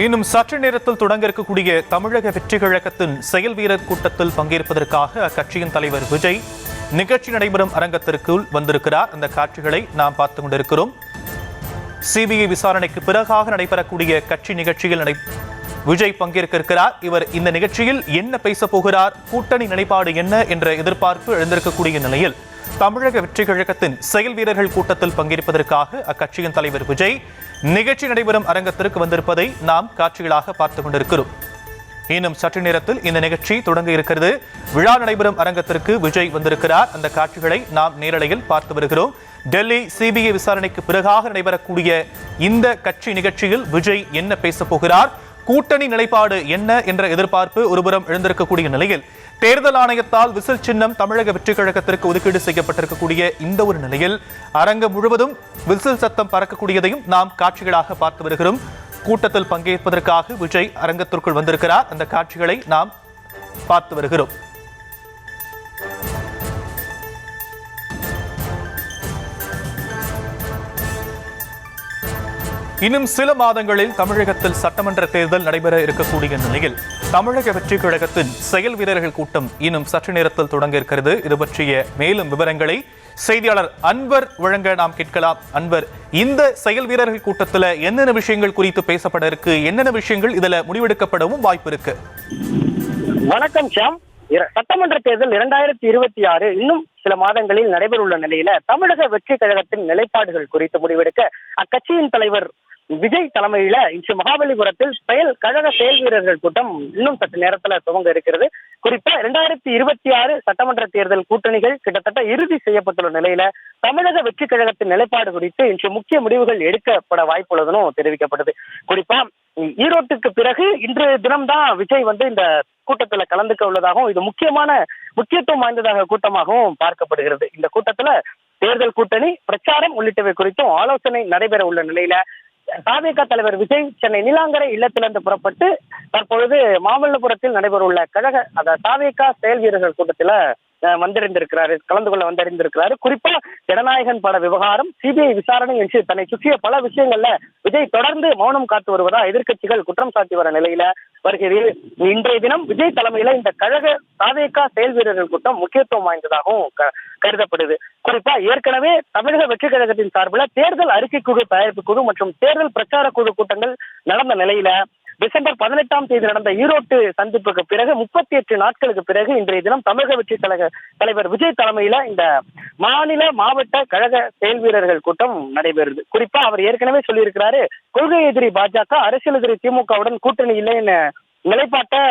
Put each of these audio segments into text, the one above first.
இன்னும் சற்று நேரத்தில் தொடங்க இருக்கக்கூடிய தமிழக வெற்றி கழகத்தின் செயல் வீரர் கூட்டத்தில் பங்கேற்பதற்காக அக்கட்சியின் தலைவர் விஜய் நிகழ்ச்சி நடைபெறும் அரங்கத்திற்குள் வந்திருக்கிறார். அந்த காட்சிகளை நாம் பார்த்துக் கொண்டிருக்கிறோம். சிபிஐ விசாரணைக்கு பிறகாக நடைபெறக்கூடிய கட்சி நிகழ்ச்சியில் விஜய் பங்கேற்க இருக்கிறார். இவர் இந்த நிகழ்ச்சியில் என்ன பேச போகிறார், கூட்டணி நிலைப்பாடு என்ன என்ற எதிர்பார்ப்பு எழுந்திருக்கக்கூடிய நிலையில் தமிழக வெற்றி கழகத்தின் செயல் வீரர்கள் கூட்டத்தில் பங்கேற்பதற்காக அக்கட்சியின் தலைவர் விஜய் நிகழ்ச்சி நடைபெறும் அரங்கத்திற்கு வந்திருப்பதை நாம் காட்சிகளாக பார்த்துக் கொண்டிருக்கிறோம். இன்னும் சற்று நேரத்தில் இந்த நிகழ்ச்சி தொடங்க இருக்கிறது. விழா நடைபெறும் அரங்கத்திற்கு விஜய் வந்திருக்கிறார். அந்த காட்சிகளை நாம் நேரலையில் பார்த்து வருகிறோம். டெல்லி சிபிஐ விசாரணைக்கு பிறகாக நடைபெறக்கூடிய இந்த கட்சி நிகழ்ச்சியில் விஜய் என்ன பேச போகிறார், கூட்டணி நிலைப்பாடு என்ன என்ற எதிர்பார்ப்பு ஒருபுறம் எழுந்திருக்கக்கூடிய நிலையில் தேர்தல் ஆணையத்தால் விசில் சின்னம் தமிழக வெற்றி கழகத்திற்கு ஒதுக்கீடு செய்யப்பட்டிருக்கக்கூடிய இந்த ஒரு நிலையில் அரங்கம் முழுவதும் விசில் சத்தம் பறக்கக்கூடியதையும் நாம் காட்சிகளாக பார்த்து வருகிறோம். கூட்டத்தில் பங்கேற்பதற்காக விஜய் அரங்கத்திற்குள் வந்திருக்கிறார். அந்த காட்சிகளை நாம் பார்த்து வருகிறோம். இன்னும் சில மாதங்களில் தமிழகத்தில் சட்டமன்ற தேர்தல் நடைபெற இருக்கக்கூடிய நிலையில் தமிழக வெற்றி கழகத்தின் செயல் வீரர்கள் கூட்டம் இன்னும் சற்று நேரத்தில் தொடங்க இருக்கிறது. இது பற்றிய மேலும் விவரங்களை செய்தியாளர் அன்வர் வழங்க நாம் கேட்கலாம். அன்வர், இந்த செயல் வீரர்கள் கூட்டத்தில் என்னென்ன விஷயங்கள் குறித்து பேசப்பட இருக்கு, என்னென்ன விஷயங்கள் இதுல முடிவெடுக்கப்படவும் வாய்ப்பு இருக்கு? வணக்கம் ஷாம். சட்டமன்ற தேர்தல் 2026 இன்னும் சில மாதங்களில் நடைபெறவுள்ள நிலையில தமிழக வெற்றி கழகத்தின் நிலைப்பாடுகள் குறித்து முடிவெடுக்க அக்கட்சியின் தலைவர் விஜய் தலைமையில இன்று மகாபலிபுரத்தில் கழக செயல் வீரர்கள் கூட்டம் இன்னும் சற்று நேரத்துல துவங்க இருக்கிறது. குறிப்பா 2026 சட்டமன்ற தேர்தல் கூட்டணிகள் கிட்டத்தட்ட இறுதி செய்யப்பட்டுள்ள நிலையில தமிழக வெற்றி கழகத்தின் நிலைப்பாடு குறித்து இன்று முக்கிய முடிவுகள் எடுக்கப்பட வாய்ப்புள்ளதுன்னு தெரிவிக்கப்பட்டது. குறிப்பா ஈரோட்டுக்கு பிறகு இன்று தினம்தான் விஜய் இந்த கூட்டத்துல கலந்துக்க உள்ளதாகவும் இது முக்கியத்துவம் வாய்ந்ததாக கூட்டமாகவும் பார்க்கப்படுகிறது. இந்த கூட்டத்துல தேர்தல் கூட்டணி பிரச்சாரம் உள்ளிட்டவை குறித்தும் ஆலோசனை நடைபெற உள்ள நிலையில தாவேகா தலைவர் விஜய் சென்னை நீலாங்கரை இல்லத்திலிருந்து புறப்பட்டு தற்பொழுது மாமல்லபுரத்தில் நடைபெறவுள்ள தாவேகா செயல் வீரர்கள் கூட்டத்துல கலந்து கொள்ள வந்தறிந்திருக்கிறாரு. குறிப்பா ஜனநாயகன் பட விவகாரம், சிபிஐ விசாரணை என்று தன்னை சுற்றிய பல விஷயங்கள்ல விஜய் தொடர்ந்து மௌனம் காத்து வருவதா எதிர்க்கட்சிகள் குற்றம் சாட்டி வர நிலையில வருகிறது. இன்றைய தினம் விஜய் தலைமையில இந்த கழக தாவேகா செயல் வீரர்கள் கூட்டம் முக்கியத்துவம் வாய்ந்ததாகவும் கருதப்படுது. குறிப்பா ஏற்கனவே தமிழக வெற்றி கழகத்தின் சார்பில் தேர்தல் அறிக்கை குழு, தயாரிப்பு குழு மற்றும் தேர்தல் பிரச்சார குழு கூட்டங்கள் நடந்த நிலையில டிசம்பர் 18ஆம் தேதி நடந்த ஈரோட்டு சந்திப்புக்கு பிறகு 38 நாட்களுக்கு பிறகு இன்றைய தினம் தமிழக வெற்றி கழக தலைவர் விஜய் தலைமையில இந்த மாநில மாவட்ட கழக செயல் வீரர்கள் கூட்டம் நடைபெறுது. குறிப்பா அவர் ஏற்கனவே சொல்லியிருக்கிறாரு, கொள்கை எதிரி பாஜக, அரசியல் எதிரி திமுகவுடன் கூட்டணி இல்லைன்னு நிலைப்பாட்டை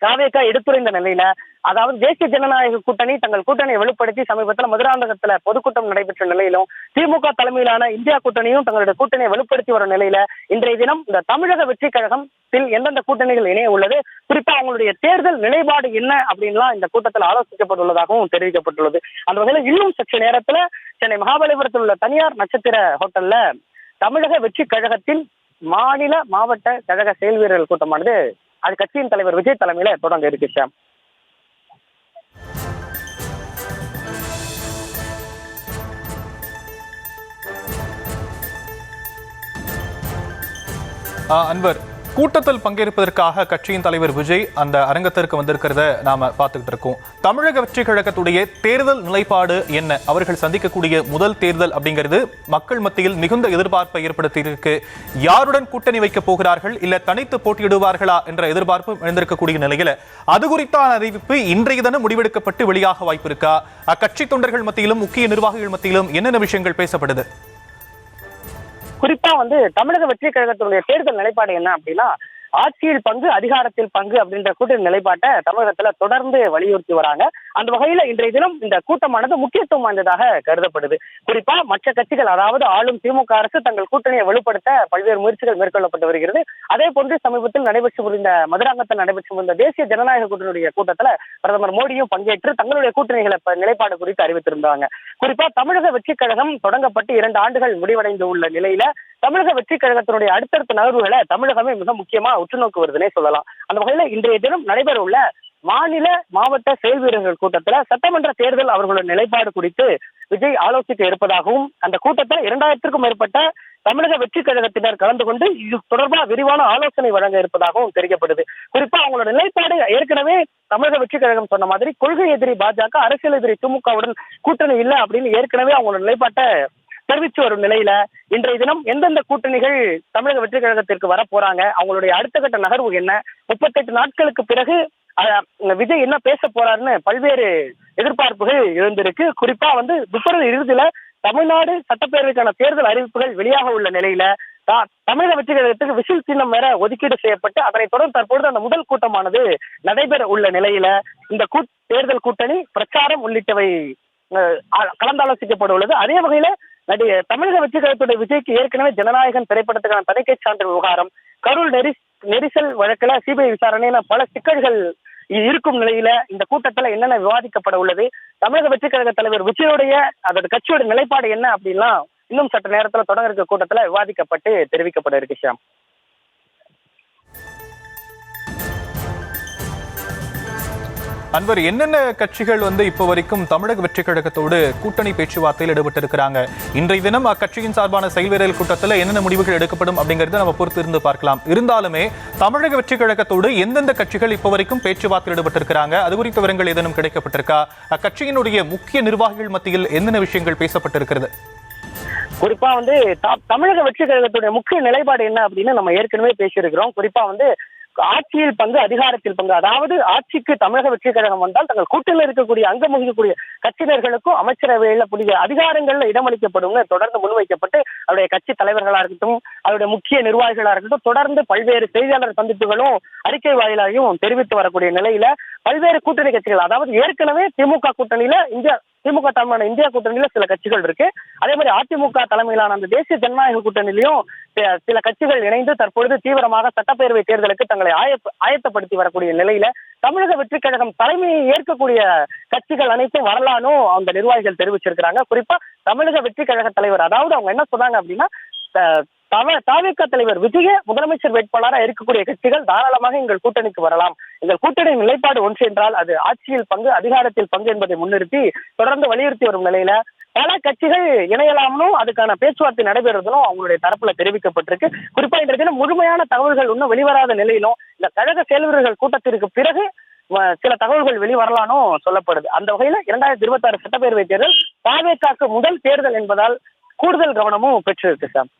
தாவேகா எடுத்துரைந்த நிலையில, அதாவது தேசிய ஜனநாயக கூட்டணி தங்கள் கூட்டணியை வெளிப்படுத்தி சமீபத்தில் மதுராந்தகத்துல பொதுக்கூட்டம் நடைபெற்ற நிலையிலும் திமுக தலைமையிலான இந்தியா கூட்டணியும் தங்களுடைய கூட்டணியை வெளிப்படுத்தி வரும் நிலையில இன்றைய தினம் இந்த தமிழக வெற்றி கழகத்தில் எந்தெந்த கூட்டணிகள் இணைய உள்ளது, குறிப்பா அவங்களுடைய தேர்தல் நிலைப்பாடு என்ன அப்படின்லாம் இந்த கூட்டத்தில் ஆலோசிக்கப்பட்டுள்ளதாகவும் தெரிவிக்கப்பட்டுள்ளது. அந்த வகையில இன்னும் சற்று நேரத்துல சென்னை மகாபலிபுரத்தில் உள்ள தனியார் நட்சத்திர ஹோட்டல்ல தமிழக வெற்றி கழகத்தின் மாநில மாவட்ட கழக செயல் வீரர்கள் கூட்டமானது அது கட்சியின் தலைவர் விஜய் தலைமையில தொடங்க இருக்கு. ஷாம், அன்வர், கூட்டத்தில் பங்கேற்பதற்காக கட்சியின் தலைவர் விஜய் அந்த அரங்கத்திற்கு வந்திருக்கிறத நாம பார்த்துக்கிட்டு இருக்கோம். தமிழக வெற்றி கழகத்துடைய தேர்தல் நிலைப்பாடு என்ன? அவர்கள் சந்திக்கக்கூடிய முதல் தேர்தல் அப்படிங்கிறது மக்கள் மத்தியில் மிகுந்த எதிர்பார்ப்பை ஏற்படுத்தியிருக்கு. யாருடன் கூட்டணி வைக்க போகிறார்கள், இல்ல தனித்து போட்டியிடுவார்களா என்ற எதிர்பார்ப்பு எழுந்திருக்கக்கூடிய நிலையில அது குறித்தான அறிவிப்பு இன்றைய தினம் முடிவெடுக்கப்பட்டு வெளியாக வாய்ப்பு இருக்கா? அக்கட்சி தொண்டர்கள் மத்தியிலும் முக்கிய நிர்வாகிகள் மத்தியிலும் என்னென்ன விஷயங்கள் பேசப்படுது? குறிப்பா தமிழக வெற்றி கழகத்தினுடைய தேர்தல் நிலைப்பாடு என்ன அப்படின்னா, ஆட்சியில் பங்கு, அதிகாரத்தில் பங்கு அப்படின்ற கூட்டணி நிலைப்பாட்டை தமிழகத்துல தொடர்ந்து வலியுறுத்தி வராங்க. அந்த வகையில இன்றைய தினம் இந்த கூட்டமானது முக்கியத்துவம் வாய்ந்ததாக கருதப்படுது. குறிப்பா மற்ற கட்சிகள், அதாவது ஆளும் திமுக அரசு தங்கள் கூட்டணியை வலுப்படுத்த பல்வேறு முயற்சிகள் மேற்கொள்ளப்பட்டு வருகிறது. அதே போன்று சமீபத்தில் மதுராந்தகத்தில் நடைபெற்று முடிந்த தேசிய ஜனநாயக கூட்டணியுடைய கூட்டத்துல பிரதமர் மோடியும் பங்கேற்று தங்களுடைய கூட்டணிகளை நிலைப்பாடு குறித்து அறிவித்திருந்தாங்க. குறிப்பா தமிழக வெற்றி கழகம் தொடங்கப்பட்டு 2 ஆண்டுகள் முடிவடைந்து உள்ள நிலையில தமிழக வெற்றி கழகத்தினுடைய அடுத்தடுத்த நகர்வுகளை தமிழகமே மிக முக்கியமா உற்று நோக்குவதுனே சொல்லலாம். அந்த வகையில இன்றைய தினம் நடைபெற உள்ள மாநில மாவட்ட செயல் வீரர்கள் கூட்டத்துல சட்டமன்ற தேர்தல் அவர்களுடைய நிலைப்பாடு குறித்து விஜய் ஆலோசிக்க இருப்பதாகவும், அந்த கூட்டத்தில் 2000க்கும் மேற்பட்ட தமிழக வெற்றி கழகத்தினர் கலந்து கொண்டு இது தொடர்பாக விரிவான ஆலோசனை வழங்க இருப்பதாகவும் தெரிவிக்கப்படுது. குறிப்பா அவங்களோட நிலைப்பாடு ஏற்கனவே தமிழக வெற்றி கழகம் சொன்ன மாதிரி கொள்கை எதிரி பாஜக, அரசியல் எதிரி திமுகவுடன் கூட்டணி இல்லை அப்படின்னு ஏற்கனவே அவங்களோட நிலைப்பாட்டை தெரிவித்து வரும் நிலையில இன்றைய தினம் எந்தெந்த கூட்டணிகள் தமிழக வெற்றி கழகத்திற்கு வர போறாங்க, அவங்களுடைய அடுத்த கட்ட நகர்வு என்ன, 38 நாட்களுக்கு பிறகு விஜய் என்ன பேச போறாருன்னு பல்வேறு எதிர்பார்ப்புகள் எழுந்திருக்கு. குறிப்பா பிப்ரவரி இறுதியில தமிழ்நாடு சட்டப்பேரவைக்கான தேர்தல் அறிவிப்புகள் வெளியாக உள்ள நிலையில தமிழக வெற்றி கழகத்துக்கு விசில் சின்னம் வேற ஒதுக்கீடு செய்யப்பட்டு அதனைத் தொடர்ந்து தற்பொழுது அந்த முதல் கூட்டமானது நடைபெற உள்ள நிலையில இந்த தேர்தல் கூட்டணி பிரச்சாரம் உள்ளிட்டவை கலந்தாலோசிக்கப்பட உள்ளது. அதே வகையில தமிழக வெற்றி கழகத்துடைய விஜய்க்கு ஏற்கனவே ஜனநாயகன் திரைப்படத்துக்கான தணிக்கை சான்று விவகாரம், கரூர் நெரிசல் வழக்குல சிபிஐ விசாரணையில பல சிக்கல்கள் இருக்கும் நிலையில இந்த கூட்டத்துல என்னென்ன விவாதிக்கப்பட உள்ளது, தமிழக வெற்றி கழக தலைவர் விஜயோடைய அதோட கட்சியோட நிலைப்பாடு என்ன அப்படின்லாம் இன்னும் சற்று நேரத்துல தொடங்க இருக்க கூட்டத்துல விவாதிக்கப்பட்டு தெரிவிக்கப்பட இருக்கு. ஷியாம், அன்வர், என்னென்ன கட்சிகள் இப்போ வரைக்கும் தமிழக வெற்றி கழகத்தோடு கூட்டணி பேச்சுவார்த்தையில் ஈடுபட்டிருக்கிறாங்க? இன்றைய தினம் அக்கட்சியின் சார்பான செயல்வீரல் கூட்டத்தில் என்னென்ன முடிவுகள் எடுக்கப்படும் அப்படிங்கறத நம்ம பொறுத்து இருந்து பார்க்கலாம். இருந்தாலுமே தமிழக வெற்றி கழகத்தோடு எந்தெந்த கட்சிகள் இப்போ வரைக்கும் பேச்சுவார்த்தையில் ஈடுபட்டிருக்கிறாங்க, அது குறித்த விவரங்கள் ஏதேனும் கிடைக்கப்பட்டிருக்கா? அக்கட்சியினுடைய முக்கிய நிர்வாகிகள் மத்தியில் என்னென்ன விஷயங்கள் பேசப்பட்டிருக்கிறது? குறிப்பா தமிழக வெற்றி கழகத்துடைய முக்கிய நிலைப்பாடு என்ன அப்படின்னு நம்ம ஏற்கனவே பேசியிருக்கிறோம். குறிப்பா ஆட்சியில் பங்கு, அதிகாரத்தில் பங்கு. அதாவது ஆட்சிக்கு தமிழக வெற்றி கழகம் வந்தால் தங்கள் கூட்டணியில் இருக்கக்கூடிய அங்கம் வகிக்கக்கூடிய கட்சியினர்களுக்கும் அமைச்சரவையில புதிய அதிகாரங்கள்ல இடமளிக்கப்படும் தொடர்ந்து முன்வைக்கப்பட்டு அவருடைய கட்சி தலைவர்களா இருக்கட்டும், அவருடைய முக்கிய நிர்வாகிகளா இருக்கட்டும் தொடர்ந்து பல்வேறு செய்தியாளர் சந்திப்புகளும் அறிக்கை வாயிலாகவும் தெரிவித்து வரக்கூடிய நிலையில பல்வேறு கூட்டணி கட்சிகள், அதாவது ஏற்கனவே திமுக கூட்டணியில திமுக தலைமையிலான இந்தியா கூட்டணியில சில கட்சிகள் இருக்கு. அதே மாதிரி அதிமுக தலைமையிலான அந்த தேசிய ஜனநாயக கூட்டணியிலையும் சில கட்சிகள் இணைந்து தற்பொழுது தீவிரமாக சட்டப்பேரவை தேர்தலுக்கு தங்களை ஆயத்தப்படுத்தி வரக்கூடிய நிலையில தமிழக வெற்றி கழகம் தலைமையை ஏற்கக்கூடிய கட்சிகள் அனைத்தும் வரலானோ அந்த நிர்வாகிகள் தெரிவிச்சிருக்கிறாங்க. குறிப்பா தமிழக வெற்றி கழக தலைவர், அதாவது அவங்க என்ன சொன்னாங்க அப்படின்னா, தவிக தலைவர் விஜய முதலமைச்சர் வேட்பாளராக இருக்கக்கூடிய கட்சிகள் தாராளமாக எங்கள் கூட்டணிக்கு வரலாம். எங்கள் கூட்டணி நிலைப்பாடு ஒன்று என்றால் அது ஆட்சியில் பங்கு, அதிகாரத்தில் பங்கு என்பதை முன்னிறுத்தி தொடர்ந்து வலியுறுத்தி வரும் நிலையில பல கட்சிகள் இணையலாம்னும் அதுக்கான பேச்சுவார்த்தை நடைபெறுவதும் அவங்களுடைய தரப்புல தெரிவிக்கப்பட்டிருக்கு. குறிப்பா இன்றைய தினம் முழுமையான தகவல்கள் இன்னும் வெளிவராத நிலையிலும் இந்த கழக செயல்வீரர்கள் கூட்டத்திற்கு பிறகு சில தகவல்கள் வெளிவரலானும் சொல்லப்படுது. அந்த வகையில 2026 சட்டப்பேரவை தேர்தல் தவிகக்கு முதல் தேர்தல் என்பதால் கூடுதல் கவனமும் பெற்றிருக்கு. சார்,